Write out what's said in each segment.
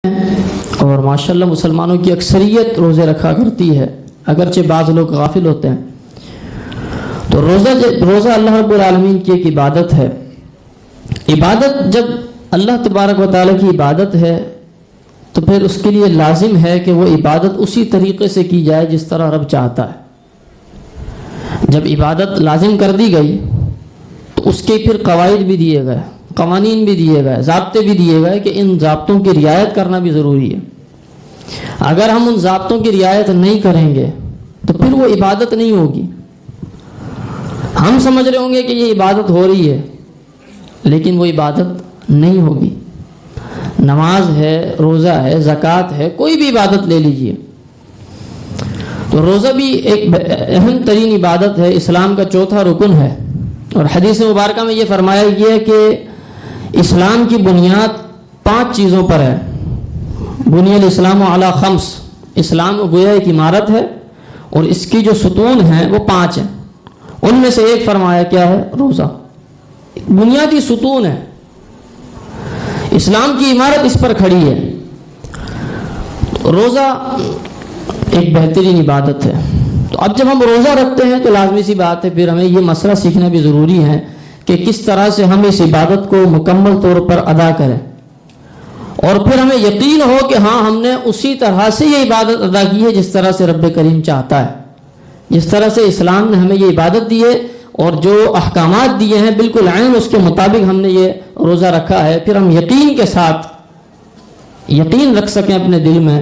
اور ماشاءاللہ مسلمانوں کی اکثریت روزے رکھا کرتی ہے، اگرچہ بعض لوگ غافل ہوتے ہیں۔ تو روزہ اللہ رب العالمین کی ایک عبادت ہے۔ عبادت جب اللہ تبارک و تعالیٰ کی عبادت ہے تو پھر اس کے لیے لازم ہے کہ وہ عبادت اسی طریقے سے کی جائے جس طرح رب چاہتا ہے۔ جب عبادت لازم کر دی گئی تو اس کے پھر قواعد بھی دیے گئے، قوانین بھی دیے گئے، ضابطے بھی دیے گئے کہ ان ضابطوں کی رعایت کرنا بھی ضروری ہے۔ اگر ہم ان ضابطوں کی رعایت نہیں کریں گے تو پھر وہ عبادت نہیں ہوگی۔ ہم سمجھ رہے ہوں گے کہ یہ عبادت ہو رہی ہے لیکن وہ عبادت نہیں ہوگی۔ نماز ہے، روزہ ہے، زکوٰۃ ہے، کوئی بھی عبادت لے لیجئے، تو روزہ بھی ایک اہم ترین عبادت ہے، اسلام کا چوتھا رکن ہے۔ اور حدیث مبارکہ میں یہ فرمایا گیا ہے کہ اسلام کی بنیاد 5 چیزوں پر ہے۔ بنی الاسلام علی 5، اسلام گویا ایک عمارت ہے اور اس کی جو ستون ہیں وہ 5 ہیں۔ ان میں سے ایک فرمایا کیا ہے؟ روزہ۔ بنیادی ستون ہے، اسلام کی عمارت اس پر کھڑی ہے۔ روزہ ایک بہترین عبادت ہے۔ تو اب جب ہم روزہ رکھتے ہیں تو لازمی سی بات ہے پھر ہمیں یہ مسئلہ سیکھنا بھی ضروری ہے کہ کس طرح سے ہم اس عبادت کو مکمل طور پر ادا کریں، اور پھر ہمیں یقین ہو کہ ہاں ہم نے اسی طرح سے یہ عبادت ادا کی ہے جس طرح سے رب کریم چاہتا ہے، جس طرح سے اسلام نے ہمیں یہ عبادت دی ہے اور جو احکامات دیے ہیں بالکل عین اس کے مطابق ہم نے یہ روزہ رکھا ہے۔ پھر ہم یقین کے ساتھ یقین رکھ سکیں اپنے دل میں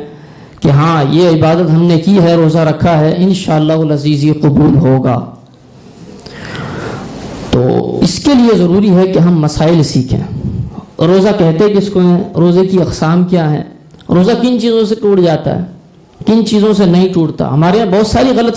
کہ ہاں یہ عبادت ہم نے کی ہے، روزہ رکھا ہے، انشاءاللہ العزیز یہ قبول ہوگا۔ تو اس کے لیے ضروری ہے کہ ہم مسائل سیکھیں۔ روزہ کہتے کس کو ہیں؟ روزے کی اقسام کیا ہیں؟ روزہ کن چیزوں سے ٹوٹ جاتا ہے، کن چیزوں سے نہیں ٹوٹتا؟ ہمارے یہاں بہت ساری غلط